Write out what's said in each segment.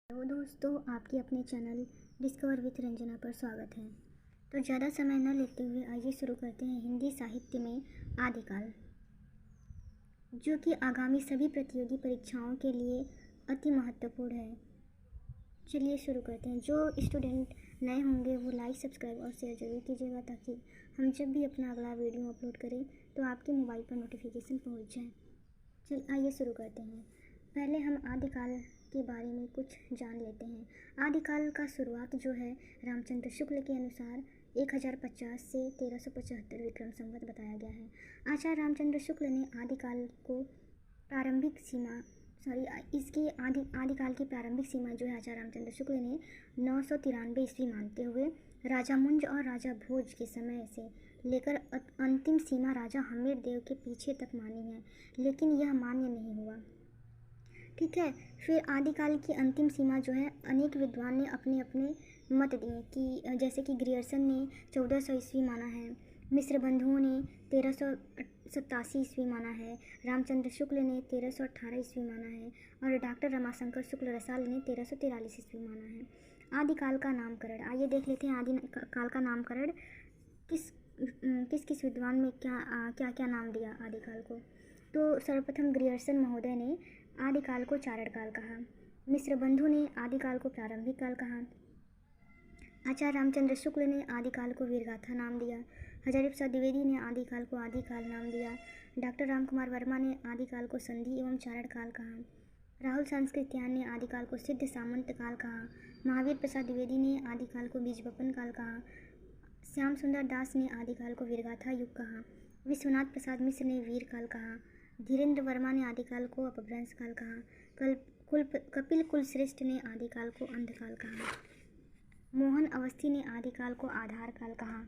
Hello दोस्तों, आपके अपने चैनल डिस्कवर विथ रंजना पर स्वागत है। तो ज़्यादा समय न लेते हुए आइए शुरू करते हैं हिंदी साहित्य में आदिकाल, जो कि आगामी सभी प्रतियोगी परीक्षाओं के लिए अति महत्वपूर्ण है। चलिए शुरू करते हैं। जो स्टूडेंट नए होंगे वो लाइक, सब्सक्राइब और शेयर जरूर कीजिएगा, ताकि हम जब भी अपना अगला वीडियो अपलोड करें तो आपके मोबाइल पर नोटिफिकेशन पहुंच जाए। आइए शुरू करते हैं। पहले हम आदिकाल के बारे में कुछ जान लेते हैं। आदिकाल का शुरुआत जो है रामचंद्र शुक्ल के अनुसार 1050 से 1375 विक्रम संवत बताया गया है। आचार्य रामचंद्र शुक्ल ने आदिकाल को प्रारंभिक सीमा इसकी आदिकाल की प्रारंभिक सीमा जो है आचार्य रामचंद्र शुक्ल ने 993 ईस्वी मानते हुए राजा मुंज और राजा भोज के समय से लेकर अंतिम सीमा राजा हमीर देव के पीछे तक मानी है, लेकिन यह मान्य नहीं हुआ। ठीक है। फिर आदिकाल की अंतिम सीमा जो है अनेक विद्वान ने अपने अपने मत दिए कि जैसे कि ग्रियर्सन ने 1400 ईस्वी माना है, मिश्र बंधुओं ने 1387 ईस्वी माना है, रामचंद्र शुक्ल ने 1318 ईस्वी माना है और डॉक्टर रमाशंकर शुक्ल रसाल ने 1343 ईस्वी माना है। आदिकाल का नामकरण, आइए देख लेते हैं आदिकाल का नामकरण किस विद्वान में क्या क्या नाम दिया आदिकाल को। तो सर्वप्रथम ग्रियर्सन महोदय ने आदिकाल को चारणकाल कहा, मिश्र बंधु ने आदिकाल को प्रारंभिक काल कहा, आचार्य रामचंद्र शुक्ल ने आदिकाल को वीरगाथा नाम दिया, हजारी प्रसाद द्विवेदी ने आदिकाल को आदिकाल नाम दिया, डॉक्टर रामकुमार वर्मा ने आदिकाल को संधि एवं चारणकाल कहा, राहुल सांस्कृत्यायन ने आदिकाल को सिद्ध सामंत काल कहा, महावीर प्रसाद द्विवेदी ने आदिकाल को बीजबपन काल कहा, श्याम सुंदर दास ने आदिकाल को वीरगाथा युग कहा, विश्वनाथ प्रसाद मिश्र ने वीर काल कहा, धीरेन्द्र वर्मा ने आदिकाल को अपभ्रंश काल कहा, कपिल कुलश्रेष्ठ ने आदिकाल को अंधकाल कहा, मोहन अवस्थी ने आदिकाल को आधार काल कहा,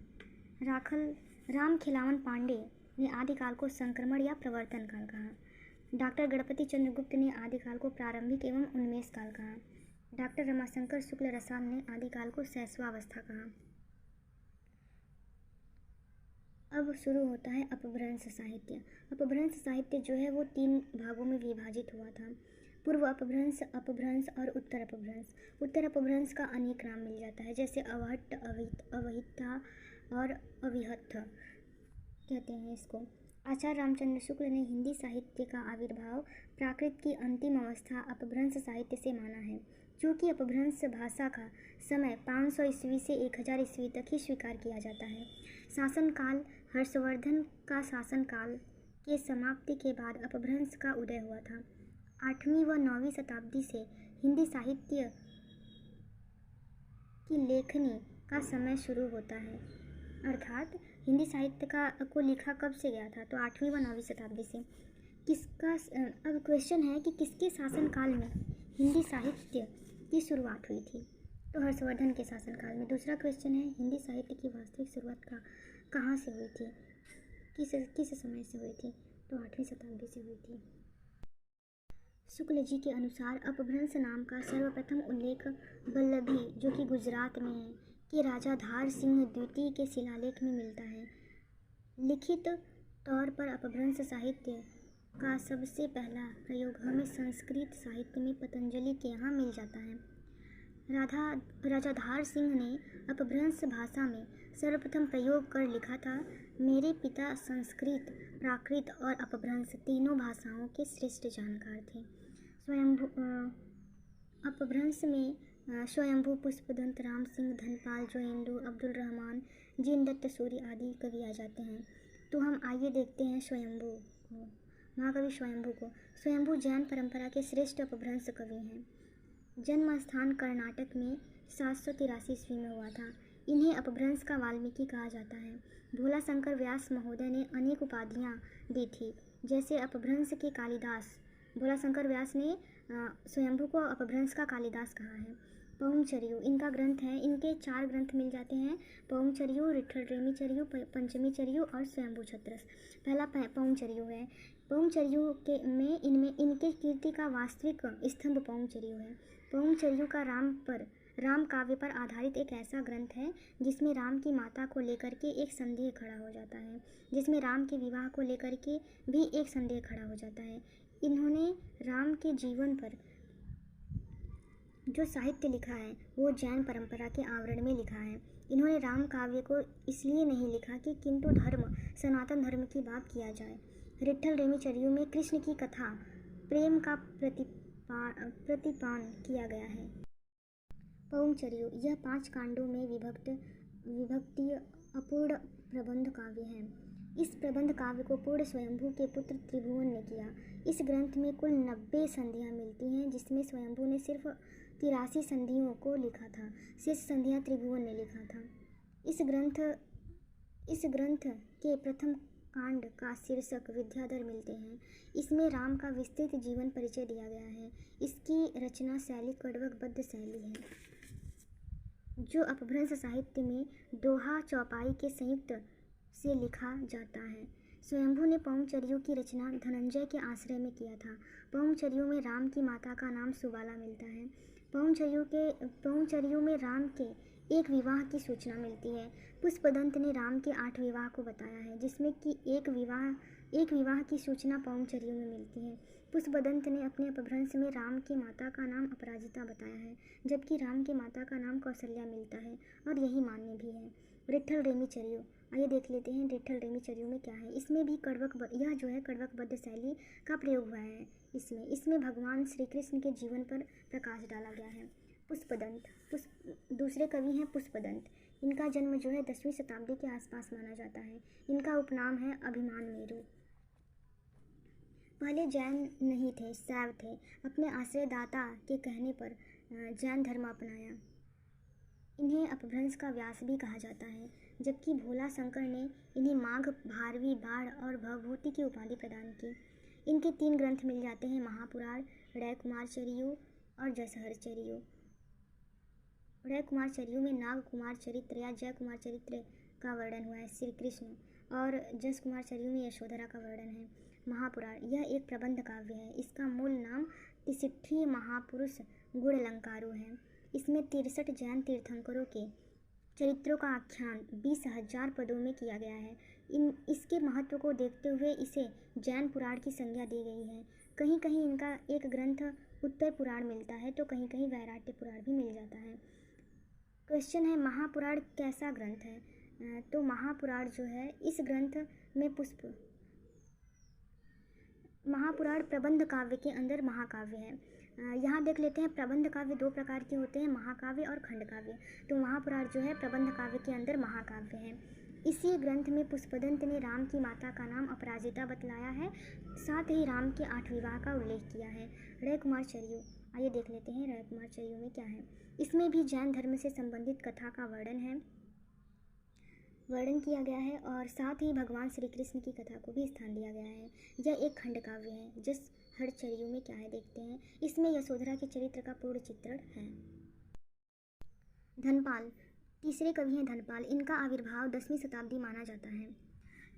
राम खिलावन पांडे ने आदिकाल को संक्रमण या प्रवर्तन काल कहा, डॉक्टर गणपति चंद्र गुप्त ने आदिकाल को प्रारंभिक एवं उन्मेष काल कहा, डॉक्टर रमाशंकर शुक्ल रसाल ने आदिकाल को शैशवावस्था कहा। अब शुरू होता है अपभ्रंश साहित्य। अपभ्रंश साहित्य जो है वो 3 भागों में विभाजित हुआ था, पूर्व अपभ्रंश, अपभ्रंश और उत्तर अपभ्रंश। उत्तर अपभ्रंश का अनेक नाम मिल जाता है, जैसे अवहट्ट, अवहिता और अविहत्थ कहते हैं इसको। आचार्य रामचंद्र शुक्ल ने हिंदी साहित्य का आविर्भाव प्राकृत की अंतिम अवस्था अपभ्रंश साहित्य से माना है, जो कि अपभ्रंश भाषा का समय 500 ईस्वी से 1000 ईस्वी तक ही स्वीकार किया जाता है। शासनकाल, हर्षवर्धन का शासनकाल के समाप्ति के बाद अपभ्रंश का उदय हुआ था। 8वीं व 9वीं शताब्दी से हिंदी साहित्य की लेखनी का समय शुरू होता है, अर्थात हिंदी साहित्य को लिखा कब से गया था, तो 8वीं व 9वीं शताब्दी से। अब क्वेश्चन है कि किसके शासनकाल में हिंदी साहित्य की शुरुआत हुई थी, तो हर्षवर्धन के शासनकाल में। दूसरा क्वेश्चन है हिंदी साहित्य की वास्तविक शुरुआत कहाँ से हुई थी, किस समय से हुई थी, तो 8वीं शताब्दी से हुई थी। शुक्ल जी के अनुसार अपभ्रंश नाम का सर्वप्रथम उल्लेख वल्लभी, जो कि गुजरात में है, के राजा धार सिंह द्वितीय के शिलालेख में मिलता है। लिखित तौर पर अपभ्रंश साहित्य का सबसे पहला प्रयोग हमें संस्कृत साहित्य में पतंजलि के यहाँ मिल जाता है। राजा धार सिंह ने अपभ्रंश भाषा में सर्वप्रथम प्रयोग कर लिखा था, मेरे पिता संस्कृत, प्राकृत और अपभ्रंश तीनों भाषाओं के श्रेष्ठ जानकार थे। अपभ्रंश में स्वयंभू, पुष्पदंत, राम सिंह, धनपाल, जोइंदू, अब्दुल रहमान, जिनदत्त सूरी आदि कवि आ जाते हैं। तो हम आइए देखते हैं स्वयंभू को, महाकवि स्वयंभू को। स्वयंभू जैन परंपरा के श्रेष्ठ अपभ्रंश कवि हैं। जन्म स्थान कर्नाटक में 783 ईस्वी में हुआ था। इन्हें अपभ्रंश का वाल्मीकि कहा जाता है। भोला शंकर व्यास महोदय ने अनेक उपाधियां दी थी, जैसे अपभ्रंश के कालिदास। भोला शंकर व्यास ने स्वयंभू को अपभ्रंश का कालिदास कहा है। पहुमचरियु इनका ग्रंथ है, इनके 4 ग्रंथ मिल जाते हैं, पहुमचरियु, रिठ्ठलरेमीचरियु, पंचमीचरियु और स्वयंभू छत्रस। पहला पहुमचरियु है। पहुमचरियु में इनके कीर्ति का वास्तविक स्तंभ पहुमचरियु है। पहुमचरियु का राम काव्य पर आधारित एक ऐसा ग्रंथ है जिसमें राम की माता को लेकर के एक संदेह खड़ा हो जाता है, जिसमें राम के विवाह को लेकर के भी एक संदेह खड़ा हो जाता है। इन्होंने राम के जीवन पर जो साहित्य लिखा है वो जैन परंपरा के आवरण में लिखा है। इन्होंने राम काव्य को इसलिए नहीं लिखा कि किंतु धर्म, सनातन धर्म की बात किया जाए। रिट्ठल रेमीचरियू में कृष्ण की कथा, प्रेम का प्रतिपान किया गया है। पौंचरियू यह 5 कांडों में विभक्ति अपूर्ण प्रबंध काव्य है। इस प्रबंध काव्य को पूर्ण स्वयंभू के पुत्र त्रिभुवन ने किया। इस ग्रंथ में कुल 90 संधियाँ मिलती हैं, जिसमें स्वयंभू ने सिर्फ 83 संधियों को लिखा था। शेष संधियाँ त्रिभुवन ने लिखा था। इस ग्रंथ के प्रथम कांड का शीर्षक विद्याधर मिलते हैं। इसमें राम का विस्तृत जीवन परिचय दिया गया है। इसकी रचना शैली कड़वकबद्ध शैली है, जो अपभ्रंश साहित्य में दोहा चौपाई के संयुक्त से लिखा जाता है। स्वयंभू ने पौंचरियू की रचना धनंजय के आश्रय में किया था। पौंचरियू में राम की माता का नाम सुबाला मिलता है। पौंचरियू में राम के एक विवाह की सूचना मिलती है। पुष्पदंत ने राम के 8 विवाह को बताया है, जिसमें कि एक विवाह की सूचना पौंचरियू में मिलती है। पुष्पदंत ने अपने अपभ्रंश में राम की माता का नाम अपराजिता बताया है, जबकि राम की माता का नाम कौशल्या मिलता है, और यही मान्य भी है। रिट्ठल रेमीचरियू, आइए देख लेते हैं रिट्ठल रेमीचरियू में क्या है। इसमें भी कड़वकबद्ध शैली का प्रयोग हुआ है। इसमें भगवान श्री कृष्ण के जीवन पर प्रकाश डाला गया है। पुष्पदंत दूसरे कवि हैं पुष्पदंत। इनका जन्म जो है 10वीं शताब्दी के आसपास माना जाता है। इनका उपनाम है अभिमान मेरु। पहले जैन नहीं थे, शैव थे। अपने आश्रयदाता के कहने पर जैन धर्म अपनाया। इन्हें अपभ्रंश का व्यास भी कहा जाता है, जबकि भोला शंकर ने इन्हें माघ, भारवी, बाढ़ और भवभूति की उपाधि प्रदान की। इनके 3 ग्रंथ मिल जाते हैं, महापुराण, रयकुमारचरियू और जसहरचरियू। रयकुमारचरियू में नाग कुमार चरित्र या जय कुमार चरित्र का वर्णन हुआ है श्री कृष्ण, और जस कुमारचरियू में यशोधरा का वर्णन है। महापुराण यह एक प्रबंध काव्य है। इसका मूल नाम तिसिट्ठी महापुरुष गुणलंकारू है। इसमें 63 जैन तीर्थंकरों के चरित्रों का आख्यान 20,000 पदों में किया गया है। इसके महत्व को देखते हुए इसे जैन पुराण की संज्ञा दी गई है। कहीं कहीं इनका एक ग्रंथ उत्तर पुराण मिलता है, तो कहीं कहीं वैराट्य पुराण भी मिल जाता है। क्वेश्चन है, महापुराण कैसा ग्रंथ है? तो महापुराण जो है, इस ग्रंथ में महापुराण प्रबंध काव्य के अंदर महाकाव्य है। यहाँ देख लेते हैं, प्रबंध काव्य 2 प्रकार के होते हैं, महाकाव्य और खंड काव्य। तो महापुराण जो है प्रबंध काव्य के अंदर महाकाव्य है। इसी ग्रंथ में पुष्पदंत ने राम की माता का नाम अपराजिता बतलाया है, साथ ही राम के 8 विवाह का उल्लेख किया है। रयकुमारचरियू, आइए देख लेते हैं रयकुमारचरियू में क्या है। इसमें भी जैन धर्म से संबंधित कथा का वर्णन किया गया है, और साथ ही भगवान श्री कृष्ण की कथा को भी स्थान दिया गया है। यह एक खंड काव्य है। जसहरचरियू में क्या है देखते हैं। इसमें यशोधरा के चरित्र का पूर्ण चित्रण है। धनपाल, तीसरे कवि हैं धनपाल। इनका आविर्भाव 10वीं शताब्दी माना जाता है।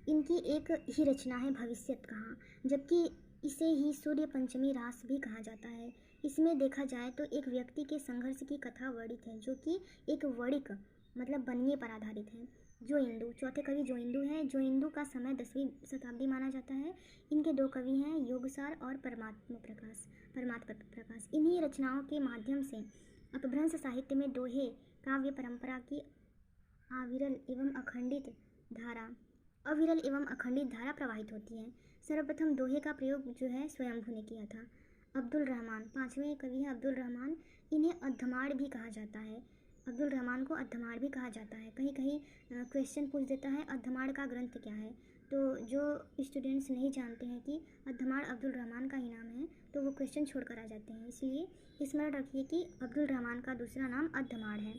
इनकी एक ही रचना है भविष्यत कहा, जबकि इसे ही सूर्य पंचमी रास भी कहा जाता है। इसमें देखा जाए तो एक व्यक्ति के संघर्ष की कथा वर्णित है, जो कि एक वणिक मतलब बनिए पर आधारित है। जोइंदू, चौथे कवि जोइंदू हैं। जोइंदू का समय 10वीं शताब्दी माना जाता है। इनके 2 कवि हैं, योगसार और परमात्मा प्रकाश। इन्हीं रचनाओं के माध्यम से अपभ्रंश साहित्य में दोहे काव्य परंपरा की अविरल एवं अखंडित धारा प्रवाहित होती है। सर्वप्रथम दोहे का प्रयोग जो है स्वयंभू ने किया था। अब्दुल रहमान, 5वें कवि हैं अब्दुल रहमान। इन्हें अद्धमाड़ भी कहा जाता है। अब्दुल रहमान को अद्धमाड़ भी कहा जाता है। कहीं कहीं क्वेश्चन पूछ देता है अद्धमाड़ का ग्रंथ क्या है, तो जो स्टूडेंट्स नहीं जानते हैं कि अद्धमाड़ अब्दुल रहमान का ही नाम है, तो वो क्वेश्चन छोड़कर आ जाते हैं। इसलिए स्मरण रखिए कि अब्दुल रहमान का दूसरा नाम अद्धमाड़ है।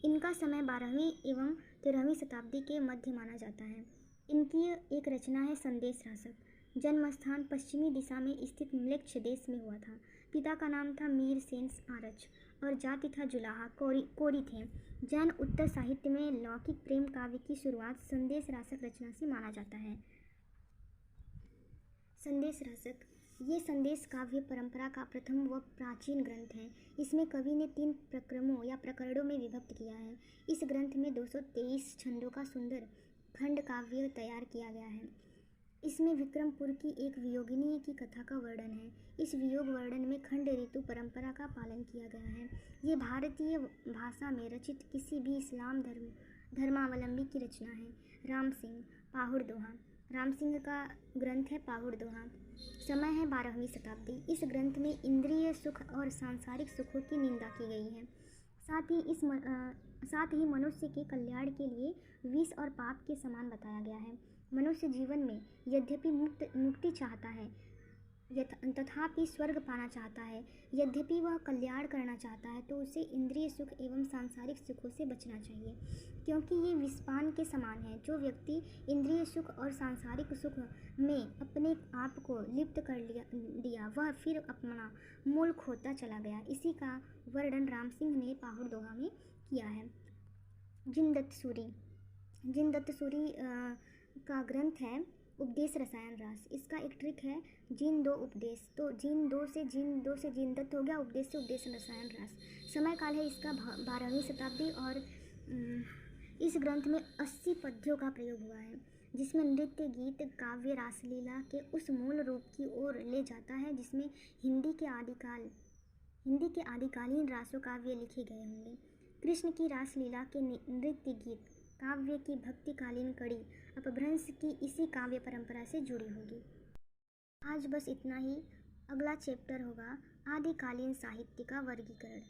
इनका समय 12वीं एवं 13वीं शताब्दी के मध्य माना जाता है। इनकी एक रचना है संदेश रासक। जन्म स्थान पश्चिमी दिशा में स्थित म्लेच्छ देश में हुआ था। पिता का नाम था मीर सेन आरच और जाति था जुलाहा, कोरी थे। जैन उत्तर साहित्य में लौकिक प्रेम काव्य की शुरुआत संदेश रासक रचना से माना जाता है। संदेश रासक, ये संदेश काव्य परंपरा का प्रथम व प्राचीन ग्रंथ है। इसमें कवि ने 3 प्रक्रमों या प्रकरणों में विभक्त किया है। इस ग्रंथ में 223 छंदों का सुंदर खंड काव्य तैयार किया गया है। इसमें विक्रमपुर की एक वियोगिनी की कथा का वर्णन है। इस वियोग वर्णन में खंड ऋतु परंपरा का पालन किया गया है। ये भारतीय भाषा में रचित किसी भी इस्लाम धर्मावलंबी की रचना है। राम सिंह पाहुड़ दोहा। राम सिंह का ग्रंथ है पाहुड़ दोहा। समय है 12वीं शताब्दी। इस ग्रंथ में इंद्रिय सुख और सांसारिक सुखों की निंदा की गई है। साथ ही मनुष्य के कल्याण के लिए विष और पाप के समान बताया गया है। मनुष्य जीवन में यद्यपि मुक्ति चाहता है, तथापि स्वर्ग पाना चाहता है, यद्यपि वह कल्याण करना चाहता है, तो उसे इंद्रिय सुख एवं सांसारिक सुखों से बचना चाहिए, क्योंकि ये विषपान के समान है। जो व्यक्ति इंद्रिय सुख और सांसारिक सुख में अपने आप को लिप्त कर दिया वह फिर अपना मूल खोता चला गया। इसी का वर्णन राम सिंह ने पाहुड़ दोहा में किया है। जिन दत्त सूरी का ग्रंथ है उपदेश रसायन रास। इसका एक ट्रिक है जिन दो उपदेश, तो जिन दो से जिन दत्त हो गया, उपदेश से उपदेश रसायन रास। समय काल है इसका 12वीं शताब्दी और इस ग्रंथ में 80 पद्यों का प्रयोग हुआ है, जिसमें नृत्य गीत काव्य रासलीला के उस मूल रूप की ओर ले जाता है जिसमें हिंदी के आदिकालीन रासो काव्य लिखे गए होंगे। कृष्ण की रासलीला के नृत्य गीत काव्य की भक्तिकालीन कड़ी अपभ्रंश की इसी काव्य परंपरा से जुड़ी होगी। आज बस इतना ही। अगला चैप्टर होगा आदिकालीन साहित्य का वर्गीकरण।